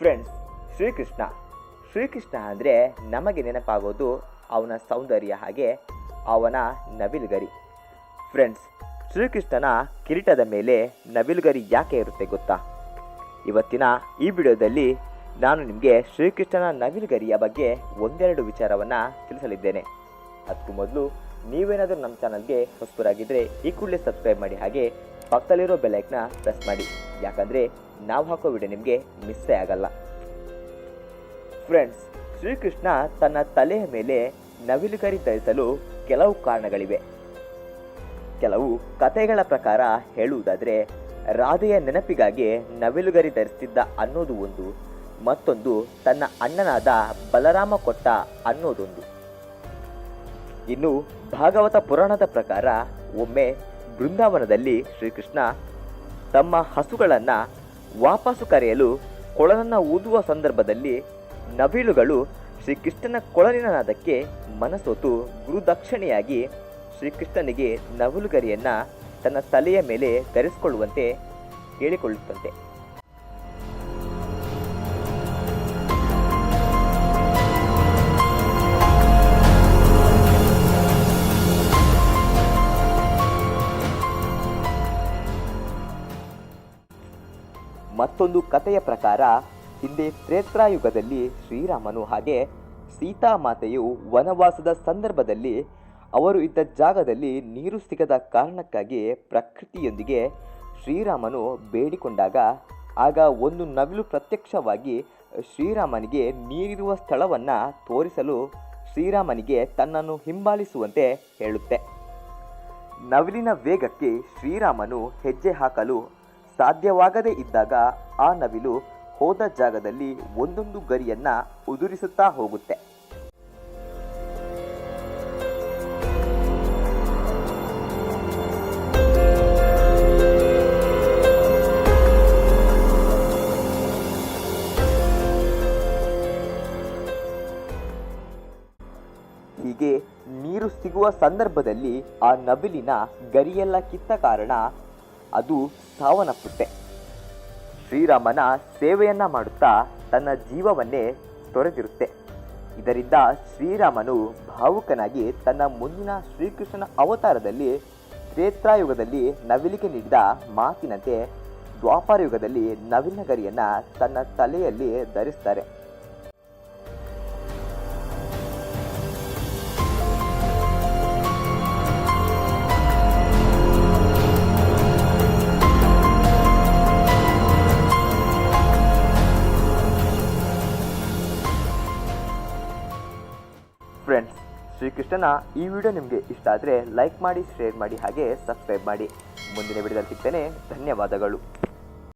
Friends, Shrikrishna ಅಂದರೆ ನಮಗೆ ನೆನಪಾಗೋದು ಅವನ ಸೌಂದರ್ಯ, ಹಾಗೆ ಅವನ ನವಿಲುಗರಿ. ಫ್ರೆಂಡ್ಸ್, ಶ್ರೀಕೃಷ್ಣನ ಕಿರೀಟದ ಮೇಲೆ ನವಿಲುಗರಿ ಯಾಕೆ ಇರುತ್ತೆ ಗೊತ್ತಾ? ಇವತ್ತಿನ ಈ ವಿಡಿಯೋದಲ್ಲಿ ನಾನು ನಿಮಗೆ ಶ್ರೀಕೃಷ್ಣನ ನವಿಲುಗರಿಯ ಬಗ್ಗೆ ಒಂದೆರಡು ವಿಚಾರವನ್ನು ತಿಳಿಸಲಿದ್ದೇನೆ. ಅದಕ್ಕೂ ಮೊದಲು ನೀವೇನಾದರೂ ನಮ್ಮ ಚಾನಲ್ಗೆ ಹೊಸಬರಾಗಿದ್ದರೆ ಈ ಕೂಡಲೇ ಸಬ್ಸ್ಕ್ರೈಬ್ ಮಾಡಿ, ಹಾಗೆ ಪಕ್ಕದಲ್ಲಿರೋ ಬೆಲ್ಲೈಕ್ನ ಪ್ರೆಸ್ ಮಾಡಿ, ಯಾಕಂದರೆ ನಾವು ಹಾಕೋ ವಿಡಿಯೋ ನಿಮಗೆ ಮಿಸ್ಸೇ ಆಗಲ್ಲ. ಫ್ರೆಂಡ್ಸ್, ಶ್ರೀಕೃಷ್ಣ ತನ್ನ ತಲೆಯ ಮೇಲೆ ನವಿಲುಗರಿ ಧರಿಸಲು ಕೆಲವು ಕಾರಣಗಳಿವೆ. ಕೆಲವು ಕಥೆಗಳ ಪ್ರಕಾರ ಹೇಳುವುದಾದರೆ ರಾಧೆಯ ನೆನಪಿಗಾಗಿ ನವಿಲುಗರಿ ಧರಿಸ್ತಿದ್ದ ಅನ್ನೋದು ಒಂದು, ಮತ್ತೊಂದು ತನ್ನ ಅಣ್ಣನಾದ ಬಲರಾಮ ಕೊಟ್ಟ ಅನ್ನೋದೊಂದು. ಇನ್ನು ಭಾಗವತ ಪುರಾಣದ ಪ್ರಕಾರ ಒಮ್ಮೆ ಬೃಂದಾವನದಲ್ಲಿ ಶ್ರೀಕೃಷ್ಣ ತಮ್ಮ ಹಸುಗಳನ್ನು ವಾಪಸ್ಸು ಕರೆಯಲು ಕೊಳಲನ್ನು ಊದುವ ಸಂದರ್ಭದಲ್ಲಿ ನವಿಲುಗಳು ಶ್ರೀಕೃಷ್ಣನ ಕೊಳಲಿನ ನಾದಕ್ಕೆ ಮನಸೋತು ಗುರುದಕ್ಷಿಣೆಯಾಗಿ ಶ್ರೀಕೃಷ್ಣನಿಗೆ ನವಿಲುಗರಿಯನ್ನು ತನ್ನ ತಲೆಯ ಮೇಲೆ ಧರಿಸಿಕೊಳ್ಳುವಂತೆ ಹೇಳಿಕೊಳ್ಳುತ್ತಂತೆ. ಮತ್ತೊಂದು ಕಥೆಯ ಪ್ರಕಾರ ಹಿಂದೆ ತ್ರೇತಾಯುಗದಲ್ಲಿ ಶ್ರೀರಾಮನು ಹಾಗೆ ಸೀತಾಮಾತೆಯು ವನವಾಸದ ಸಂದರ್ಭದಲ್ಲಿ ಅವರು ಇದ್ದ ಜಾಗದಲ್ಲಿ ನೀರು ಸಿಗದ ಕಾರಣಕ್ಕಾಗಿ ಪ್ರಕೃತಿಯೊಂದಿಗೆ ಶ್ರೀರಾಮನು ಬೇಡಿಕೊಂಡಾಗ ಆಗ ಒಂದು ನವಿಲು ಪ್ರತ್ಯಕ್ಷವಾಗಿ ಶ್ರೀರಾಮನಿಗೆ ನೀರಿರುವ ಸ್ಥಳವನ್ನು ತೋರಿಸಲು ಶ್ರೀರಾಮನಿಗೆ ತನ್ನನ್ನು ಹಿಂಬಾಲಿಸುವಂತೆ ಹೇಳುತ್ತೆ. ನವಿಲಿನ ವೇಗಕ್ಕೆ ಶ್ರೀರಾಮನು ಹೆಜ್ಜೆ ಹಾಕಲು ಸಾಧ್ಯವಾಗದೇ ಇದ್ದಾಗ ಆ ನವಿಲು ಹೋದ ಜಾಗದಲ್ಲಿ ಒಂದೊಂದು ಗರಿಯನ್ನ ಉದುರಿಸುತ್ತಾ ಹೋಗುತ್ತೆ. ಹೀಗೆ ನೀರು ಸಿಗುವ ಸಂದರ್ಭದಲ್ಲಿ ಆ ನವಿಲಿನ ಗರಿಯೆಲ್ಲ ಕಿತ್ತ ಕಾರಣ ಅದು ಸಾವನ್ನಪ್ಪುತ್ತೆ. ಶ್ರೀರಾಮನ ಸೇವೆಯನ್ನ ಮಾಡುತ್ತಾ ತನ್ನ ಜೀವವನ್ನೇ ತೊರೆದಿರುತ್ತೆ. ಇದರಿಂದ ಶ್ರೀರಾಮನು ಭಾವುಕನಾಗಿ ತನ್ನ ಮುಂದಿನ ಶ್ರೀಕೃಷ್ಣನ ಅವತಾರದಲ್ಲಿ ತ್ರೇತಾಯುಗದಲ್ಲಿ ನವಿಲಿಗೆ ನೀಡಿದ ಮಾತಿನಂತೆ ದ್ವಾಪರ ಯುಗದಲ್ಲಿ ನವಿಲಿನ ಗರಿಯನ್ನ ತನ್ನ ತಲೆಯಲ್ಲಿ ಧರಿಸ್ತಾರೆ. ಫ್ರೆಂಡ್ಸ್, ಶ್ರೀಕೃಷ್ಣನ ಈ ವಿಡಿಯೋ ನಿಮಗೆ ಇಷ್ಟ ಆದರೆ ಲೈಕ್ ಮಾಡಿ, ಶೇರ್ ಮಾಡಿ, ಹಾಗೆ ಸಬ್ಸ್ಕ್ರೈಬ್ ಮಾಡಿ. ಮುಂದಿನ ವಿಡಿಯೋದಲ್ಲಿ ಸಿಗ್ತೇನೆ. ಧನ್ಯವಾದಗಳು.